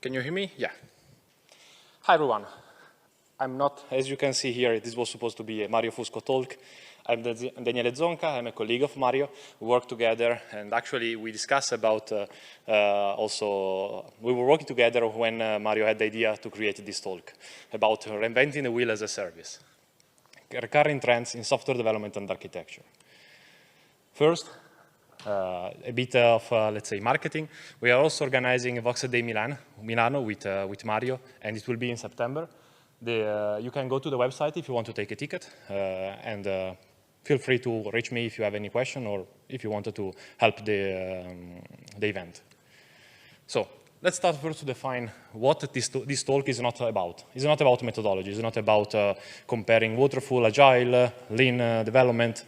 Can you hear me? Yeah. Hi, everyone. I'm not, as you can see here, this was supposed to be a Mario Fusco talk. I'm Daniele Zonca. I'm a colleague of Mario. We work together, and actually we discussed about we were working together when Mario had the idea to create this talk about reinventing the wheel as a service, recurring trends in software development and architecture. First, a bit of, let's say, marketing. We are also organizing a Voxer Day Milano with Mario, and it will be in September. You can go to the website if you want to take a ticket, and feel free to reach me if you have any question or if you wanted to help the event. So let's start first to define what this talk is not about. It's not about methodology. It's not about comparing waterfall, agile, lean development.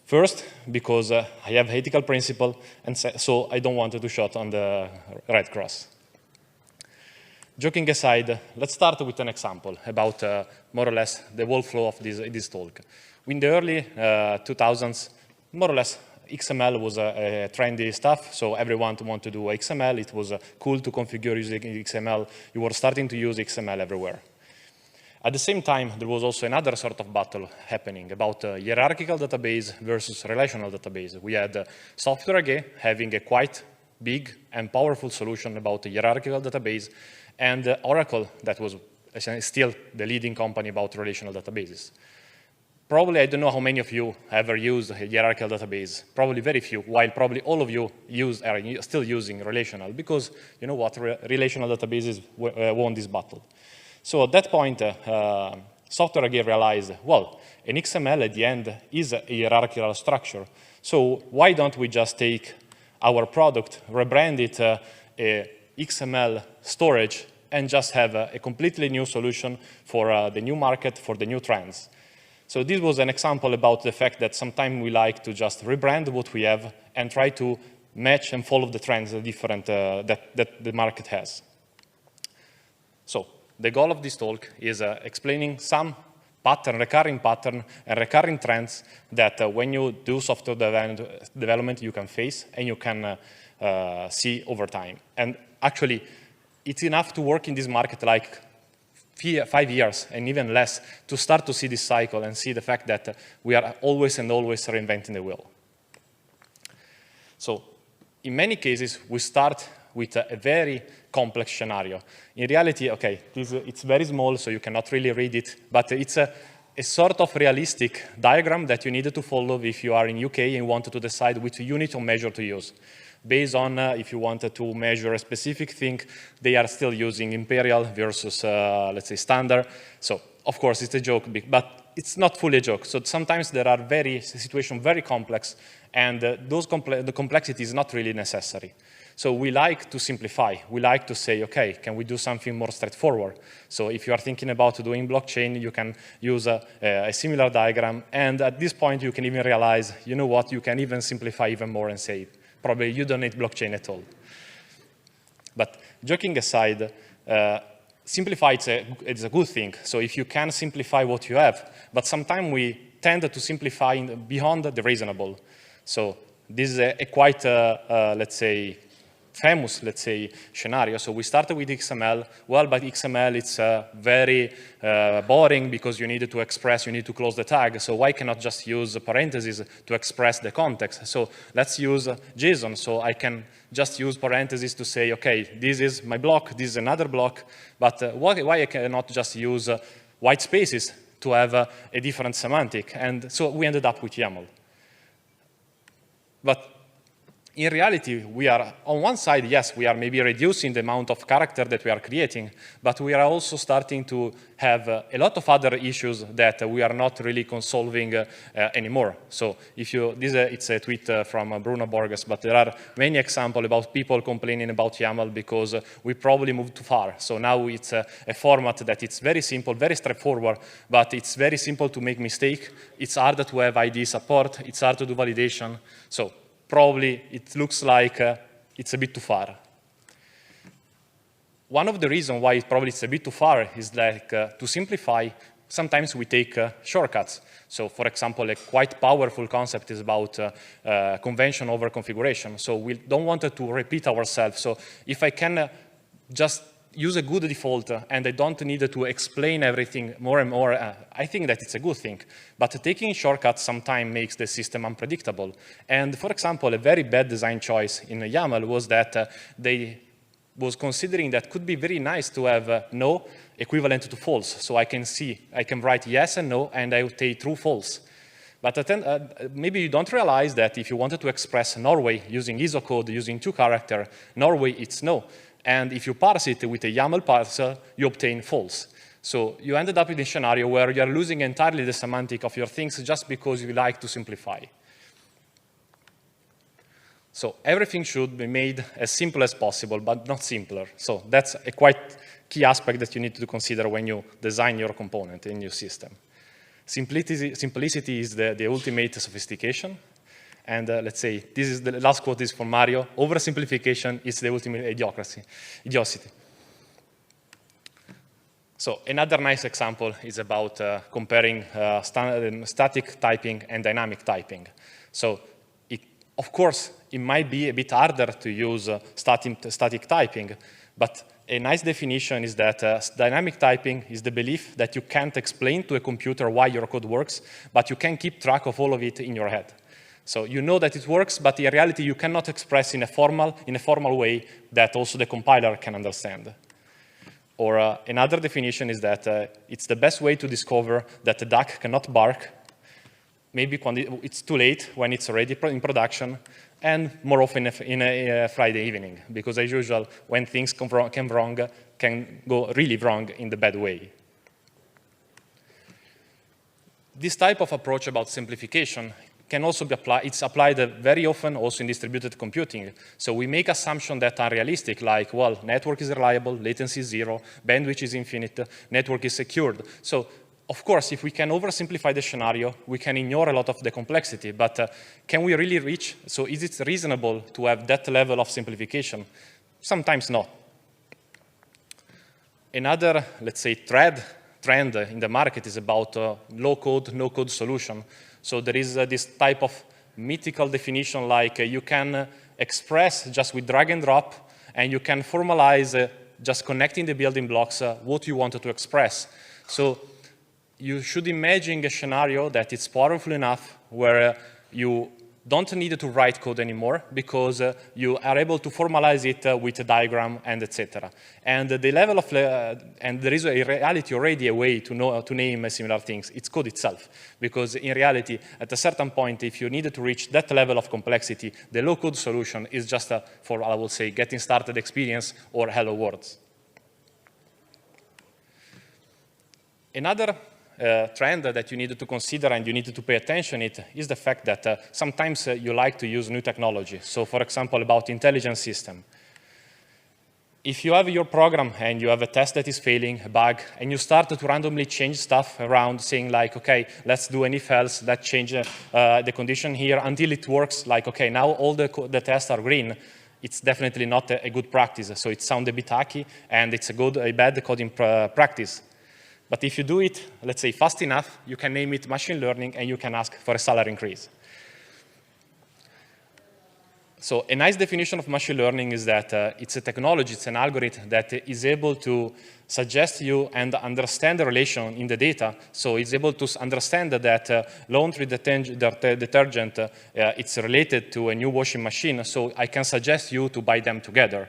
First, because I have ethical principle, and so I don't want to shoot on the red cross. Joking aside, let's start with an example about more or less the whole flow of this talk. In the early 2000s, more or less, XML was a trendy stuff, so everyone wanted to do XML. It was cool to configure using XML. You were starting to use XML everywhere. At the same time, there was also another sort of battle happening about hierarchical database versus relational database. We had Software AG having a quite big and powerful solution about the hierarchical database, and Oracle that was still the leading company about relational databases. Probably, I don't know how many of you ever used a hierarchical database. Probably very few, while probably all of you are still using relational, because you know what, relational databases won this battle. So at that point, Software AG realized, well, an XML at the end is a hierarchical structure. So why don't we just take our product, rebrand it a XML storage, and just have a completely new solution for the new market, for the new trends. So this was an example about the fact that sometimes we like to just rebrand what we have and try to match and follow the trends different, that the market has. So the goal of this talk is explaining some recurring pattern and recurring trends that when you do software development you can face and you can see over time. And actually, it's enough to work in this market like 5 years and even less to start to see this cycle and see the fact that we are always and always reinventing the wheel. So in many cases, we start with a very complex scenario. In reality, okay, it's very small, so you cannot really read it, but it's a sort of realistic diagram that you need to follow if you are in UK and want to decide which unit of measure to use. Based on if you wanted to measure a specific thing, they are still using imperial versus, let's say, standard. So, of course, it's a joke, but it's not fully a joke. So sometimes there are situations very complex, and the complexity is not really necessary. So we like to simplify. We like to say, okay, can we do something more straightforward? So if you are thinking about doing blockchain, you can use a similar diagram. And at this point, you can even realize, you know what, you can even simplify even more and say, probably you don't need blockchain at all. But joking aside, simplify it's a good thing. So if you can simplify what you have, but sometimes we tend to simplify beyond the reasonable. So this is a quite, let's say, famous, let's say, scenario. So we started with XML. Well, but XML, it's very boring because you need to express, you need to close the tag. So why cannot just use parentheses to express the context? So let's use JSON. So I can just use parentheses to say, okay, this is my block, this is another block. But why I cannot just use white spaces to have a different semantic? And so we ended up with YAML. But in reality, we are, on one side, yes, we are maybe reducing the amount of character that we are creating, but we are also starting to have a lot of other issues that we are not really solving anymore. So if it's a tweet from Bruno Borges, but there are many examples about people complaining about YAML because we probably moved too far. So now it's a format that it's very simple, very straightforward, but it's very simple to make mistake. It's hard to have ID support. It's hard to do validation. So probably it looks like it's a bit too far. One of the reasons why probably it's a bit too far is like to simplify, sometimes we take shortcuts. So for example, a quite powerful concept is about convention over configuration. So we don't want to repeat ourselves. So if I can just use a good default and I don't need to explain everything more and more, I think that it's a good thing. But taking shortcuts sometimes makes the system unpredictable. And for example, a very bad design choice in YAML was that they was considering that could be very nice to have no equivalent to false. So I can write yes and no, and I would take true, false. But maybe you don't realize that if you wanted to express Norway using ISO code, using 2 characters, Norway, it's no. And if you parse it with a YAML parser, you obtain false. So you ended up in a scenario where you're losing entirely the semantic of your things just because you like to simplify. So everything should be made as simple as possible, but not simpler. So that's a quite key aspect that you need to consider when you design your component in your system. Simplicity is the ultimate sophistication. And let's say, this is the last quote is from Mario. Oversimplification is the ultimate idiocy. So another nice example is about comparing static typing and dynamic typing. So of course, it might be a bit harder to use static typing, but a nice definition is that dynamic typing is the belief that you can't explain to a computer why your code works, but you can keep track of all of it in your head. So you know that it works, but in reality, you cannot express in a formal way that also the compiler can understand. Or another definition is that it's the best way to discover that the duck cannot bark, maybe when it's too late, when it's already in production, and more often in a Friday evening, because as usual, when things can go really wrong in the bad way. This type of approach about simplification can also be applied, it's applied very often also in distributed computing. So we make assumptions that are realistic, like, well, network is reliable, latency is 0, bandwidth is infinite, network is secured. So of course, if we can oversimplify the scenario, we can ignore a lot of the complexity, but can we really reach, so is it reasonable to have that level of simplification? Sometimes not. Another, let's say, trend in the market is about low-code, no-code solution. So there is this type of mythical definition like you can express just with drag and drop, and you can formalize just connecting the building blocks what you wanted to express. So you should imagine a scenario that it's powerful enough where you don't need to write code anymore because you are able to formalize it with a diagram and etc. And the level of, and there is a reality already a way to name similar things. It's code itself, because in reality, at a certain point, if you needed to reach that level of complexity, the low-code solution is just for, I will say, getting started experience or hello world. Another trend that you need to consider and you need to pay attention to is the fact that sometimes you like to use new technology. So for example, about intelligent system. If you have your program and you have a test that is failing, a bug, and you start to randomly change stuff around saying like, okay, let's do an if else, let's change the condition here until it works, like, okay, now all the tests are green, it's definitely not a good practice. So it sounds a bit hacky and it's a bad coding practice. But if you do it, let's say, fast enough, you can name it machine learning and you can ask for a salary increase. So a nice definition of machine learning is that it's a technology, it's an algorithm that is able to suggest you and understand the relation in the data. So it's able to understand that laundry detergent, it's related to a new washing machine, so I can suggest you to buy them together.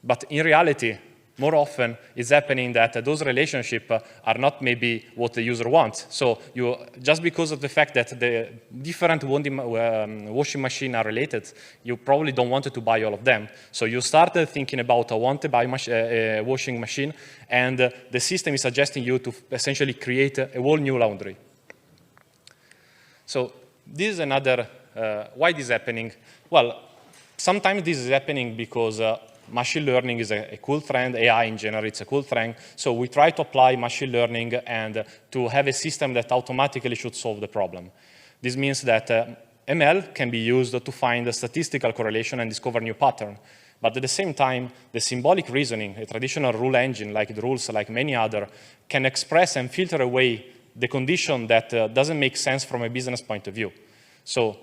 But in reality, more often, it's happening that those relationships are not maybe what the user wants. So just because of the fact that the different washing machines are related, you probably don't want to buy all of them. So you started thinking about, I want to buy a washing machine, and the system is suggesting you to essentially create a whole new laundry. So this is another, why this is happening? Well, sometimes this is happening because machine learning is a cool trend, AI in general, it's a cool trend. So we try to apply machine learning and to have a system that automatically should solve the problem. This means that ML can be used to find a statistical correlation and discover new pattern. But at the same time, the symbolic reasoning, a traditional rule engine like the rules, like many other, can express and filter away the condition that doesn't make sense from a business point of view. So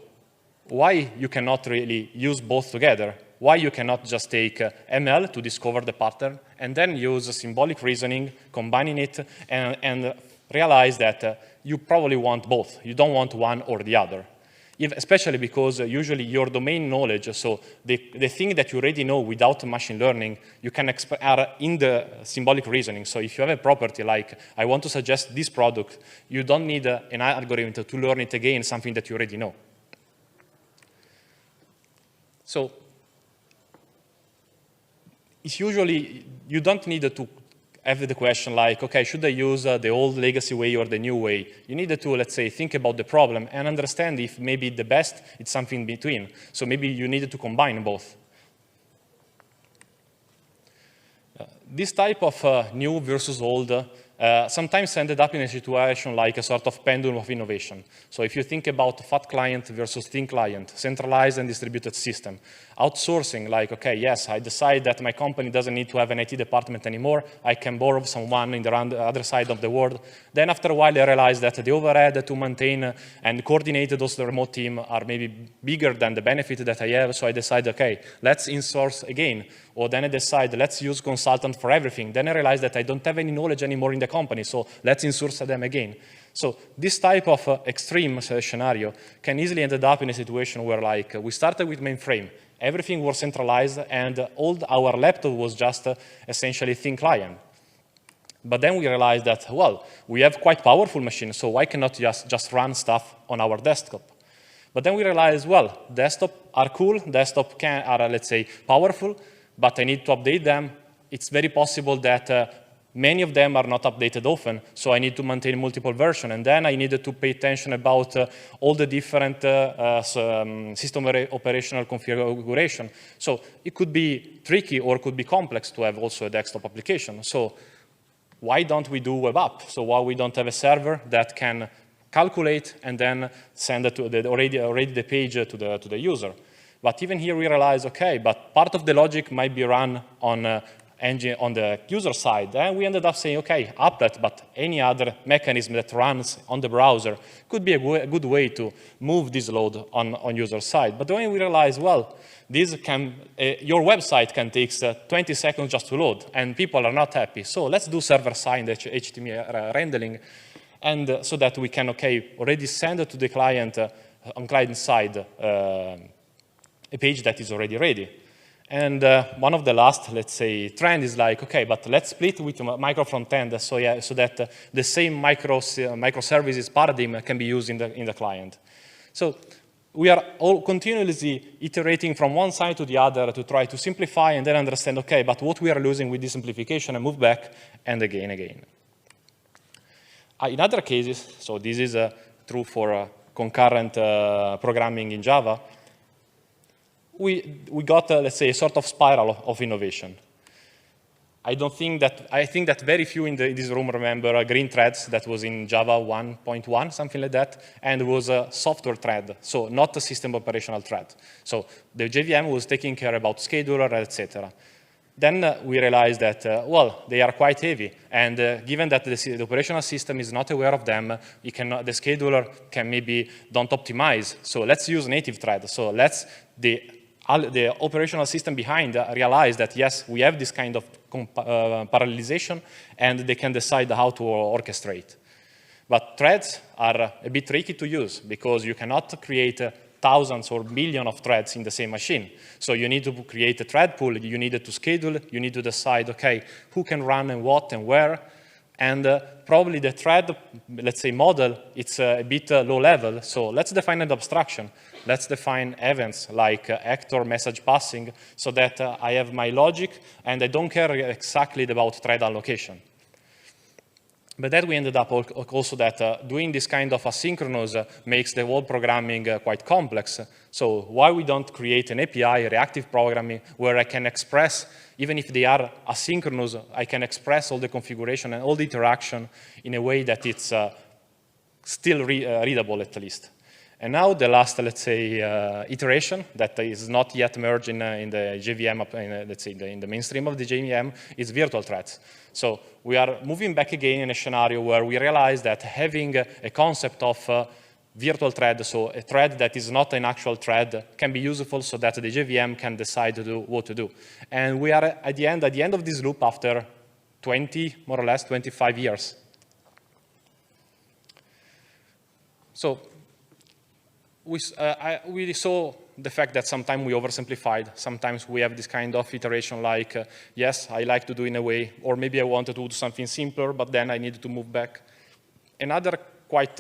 why you cannot really use both together? why you cannot just take ML to discover the pattern and then use symbolic reasoning, combining it, and realize that you probably want both. You don't want one or the other. Especially because usually your domain knowledge, so the thing that you already know without machine learning, you can are in the symbolic reasoning. So if you have a property like, I want to suggest this product, you don't need an algorithm to learn it again, something that you already know. So it's usually, you don't need to have the question like, okay, should I use the old legacy way or the new way? You need to, let's say, think about the problem and understand if maybe the best is something in between. So maybe you need to combine both. This type of new versus old sometimes ended up in a situation like a sort of pendulum of innovation. So if you think about fat client versus thin client, centralized and distributed system, outsourcing, like, okay, yes, I decide that my company doesn't need to have an IT department anymore. I can borrow someone in the other side of the world. Then after a while, I realized that the overhead to maintain and coordinate those remote teams are maybe bigger than the benefit that I have. So I decided, okay, let's insource again. Or then I decide, let's use consultant for everything. Then I realized that I don't have any knowledge anymore in the company, so let's insource them again. So this type of extreme scenario can easily end up in a situation where, like, we started with mainframe. Everything was centralized, and all our laptop was just essentially thin client. But then we realized that, well, we have quite powerful machines, so why cannot just run stuff on our desktop? But then we realized, well, desktop are cool, desktop are, let's say, powerful, but I need to update them. It's very possible that many of them are not updated often, so I need to maintain multiple versions. And then I needed to pay attention about all the different system operational configuration. So it could be tricky or could be complex to have also a desktop application. So why don't we do web app? So why we don't have a server that can calculate and then send it to already the page to the user? But even here we realize, okay, but part of the logic might be run on the user side. And we ended up saying, okay, applet, but any other mechanism that runs on the browser could be a good way to move this load on user side. But then we realized, well, this your website can take 20 seconds just to load, and people are not happy. So let's do server-side HTML rendering, and so that we can, okay, already send it to the client on client side a page that is already ready. And one of the last, let's say, trend is like, okay, but let's split with micro front-end so that the same microservices paradigm can be used in the client. So we are all continuously iterating from one side to the other to try to simplify and then understand, okay, but what we are losing with this simplification, and move back and again. In other cases, so this is true for concurrent programming in Java, we got, let's say, a sort of spiral of innovation. I think that very few in this room remember green threads that was in Java 1.1, something like that, and it was a software thread, so not a system operational thread. So the JVM was taking care about scheduler, etc. Then we realized that, well, they are quite heavy, and given that the operational system is not aware of them, the scheduler can maybe don't optimize. So let's use native thread. So let's the operational system behind realize that, yes, we have this kind of parallelization, and they can decide how to orchestrate. But threads are a bit tricky to use, because you cannot create thousands or millions of threads in the same machine. So you need to create a thread pool, you need to schedule, you need to decide, okay, who can run and what and where. And probably the thread, let's say, model, it's a bit low level. So let's define an abstraction. Let's define events like actor message passing, so that I have my logic and I don't care exactly about thread allocation. But then we ended up also that doing this kind of asynchronous makes the whole programming quite complex. So why we don't create an API, reactive programming, where I can express, even if they are asynchronous, I can express all the configuration and all the interaction in a way that it's still readable, at least. And now the last, let's say, iteration that is not yet merged in the JVM, let's say, in the mainstream of the JVM is virtual threads. So we are moving back again in a scenario where we realize that having a concept of virtual thread, so a thread that is not an actual thread, can be useful so that the JVM can decide to do what to do. And we are at the end of this loop after 20, more or less, 25 years. So we saw the fact that sometimes we oversimplified. Sometimes we have this kind of iteration like, yes, I like to do in a way, or maybe I wanted to do something simpler, but then I needed to move back. Another quite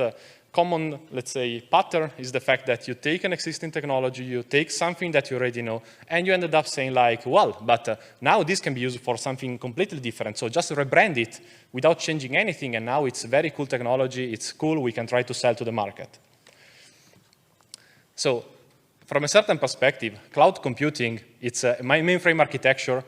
common, let's say, pattern is the fact that you take an existing technology, you take something that you already know, and you ended up saying like, well, but now this can be used for something completely different. So just rebrand it without changing anything, and now it's very cool technology, it's cool, we can try to sell to the market. So from a certain perspective, cloud computing, it's my mainframe architecture.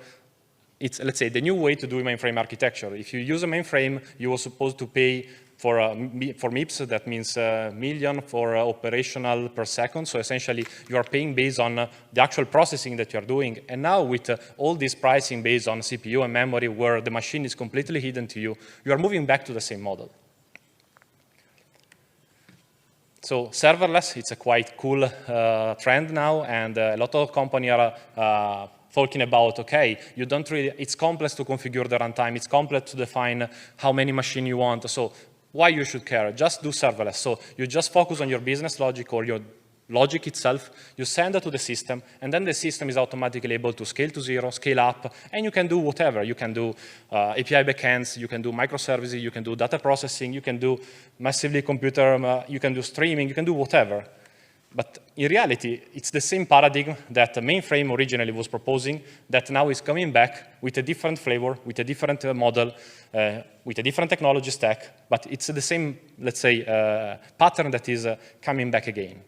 It's, let's say, the new way to do mainframe architecture. If you use a mainframe, you were supposed to pay for MIPS, that means million for operational per second. So essentially, you are paying based on the actual processing that you are doing. And now with all this pricing based on CPU and memory, where the machine is completely hidden to you, you are moving back to the same model. So serverless, it's a quite cool trend now, and a lot of companies are talking about, okay, you don't really, it's complex to configure the runtime, it's complex to define how many machines you want, so why you should care? Just do serverless. So you just focus on your business logic or your logic itself, you send it to the system, and then the system is automatically able to scale to zero, scale up, and you can do whatever. You can do API backends, you can do microservices, you can do data processing, you can do massively computer, you can do streaming, you can do whatever. But in reality, it's the same paradigm that the mainframe originally was proposing that now is coming back with a different flavor, with a different model, with a different technology stack, but it's the same, let's say, pattern that is coming back again.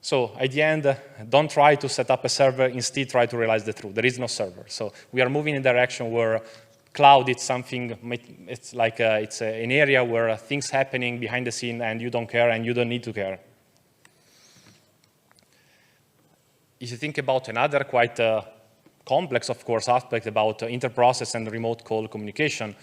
So at the end, don't try to set up a server, instead try to realize the truth. There is no server. So we are moving in a direction where cloud is something, it's like it's an area where things happening behind the scene and you don't care and you don't need to care. If you think about another quite complex, of course, aspect about interprocess and remote call communication,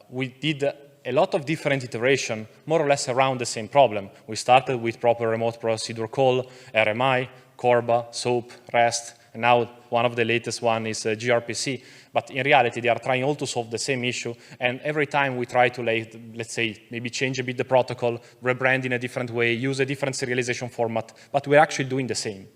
we did a lot of different iteration, more or less around the same problem. We started with proper remote procedure call, RMI, Corba, SOAP, REST, and now one of the latest one is gRPC. But in reality, they are trying all to solve the same issue. And every time we try to, let's say, maybe change a bit the protocol, rebrand in a different way, use a different serialization format, but we're actually doing the same.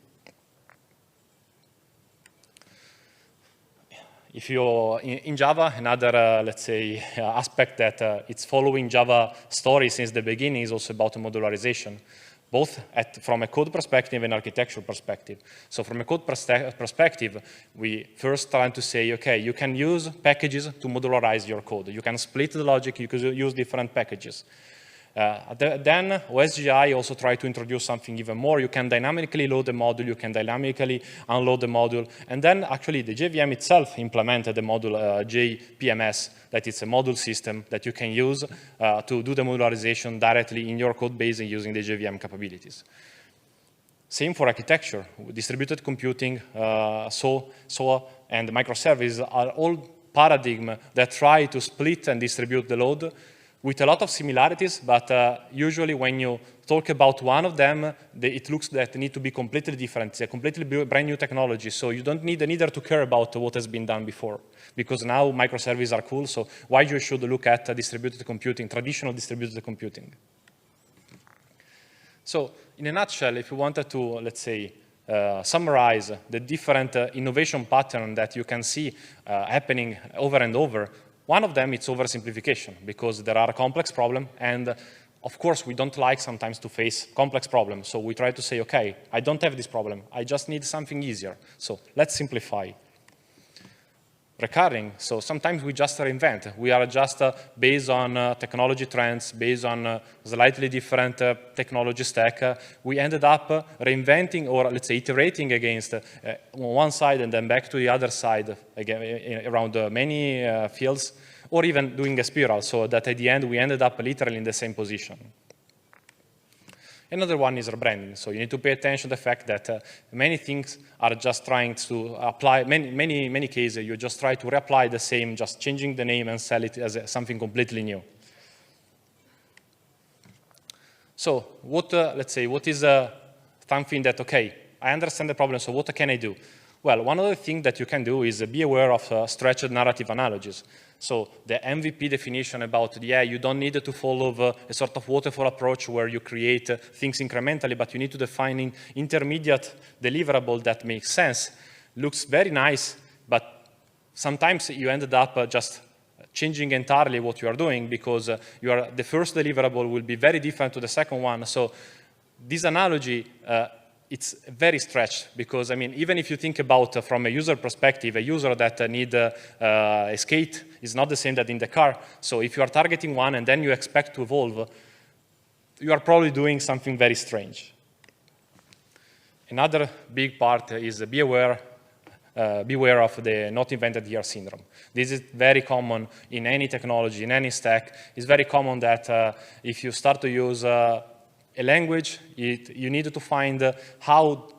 If you're in Java, another, let's say, aspect that it's following Java story since the beginning is also about modularization, both from a code perspective and architectural perspective. So from a code perspective, we first try to say, okay, you can use packages to modularize your code. You can split the logic, you can use different packages. Then OSGI also try to introduce something even more. You can dynamically load the module, you can dynamically unload the module, and then actually the JVM itself implemented the module JPMS, that is a module system that you can use to do the modularization directly in your code base using the JVM capabilities. Same for architecture. Distributed computing, SOA, and microservices are all paradigms that try to split and distribute the load, with a lot of similarities, but usually when you talk about one of them, it looks that they need to be completely different. It's a completely brand new technology, so you don't need neither to care about what has been done before, because now microservices are cool, so why you should look at distributed computing, traditional distributed computing. So in a nutshell, if you wanted to, let's say, summarize the different innovation pattern that you can see happening over and over, one of them is oversimplification, because there are complex problems, and of course, we don't like sometimes to face complex problems. So we try to say, okay, I don't have this problem. I just need something easier. So let's simplify. Recurring, so sometimes we just reinvent. We are just based on technology trends, based on slightly different technology stack. We ended up reinventing, or let's say iterating against one side and then back to the other side, again, around many fields, or even doing a spiral, so that at the end we ended up literally in the same position. Another one is rebranding. So you need to pay attention to the fact that many things are just trying to apply, many cases, you just try to reapply the same, just changing the name and sell it as something completely new. So what, let's say, what is something that, okay, I understand the problem, so what can I do? Well, one of the things that you can do is be aware of stretched narrative analogies. So the MVP definition about, yeah, you don't need to follow a sort of waterfall approach where you create things incrementally, but you need to define an intermediate deliverable that makes sense. Looks very nice, but sometimes you ended up just changing entirely what you are doing because the first deliverable will be very different to the second one. So this analogy, it's very stretched because, I mean, even if you think about from a user perspective, a user that need a skate is not the same that in the car. So if you are targeting one and then you expect to evolve, you are probably doing something very strange. Another big part is beware of the not invented here syndrome. This is very common in any technology, in any stack. It's very common that if you start to use a language, you need to find how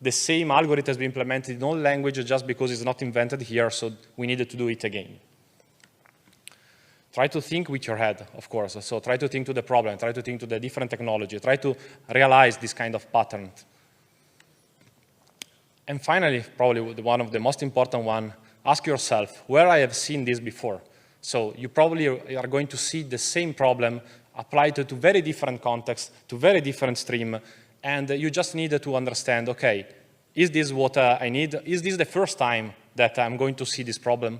the same algorithm has been implemented in all languages just because it's not invented here, so we needed to do it again. Try to think with your head, of course. So try to think to the problem, try to think to the different technology, try to realize this kind of pattern. And finally, probably one of the most important one, ask yourself, where I have seen this before? So you probably are going to see the same problem applied to very different contexts, to very different stream, and you just need to understand, okay, is this what I need? Is this the first time that I'm going to see this problem?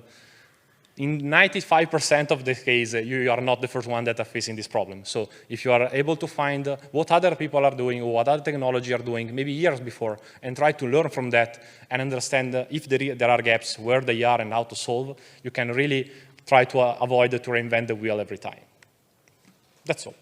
In 95% of the case, you are not the first one that are facing this problem. So if you are able to find what other people are doing or what other technology are doing, maybe years before, and try to learn from that and understand if there are gaps, where they are and how to solve, you can really try to avoid to reinvent the wheel every time. That's all.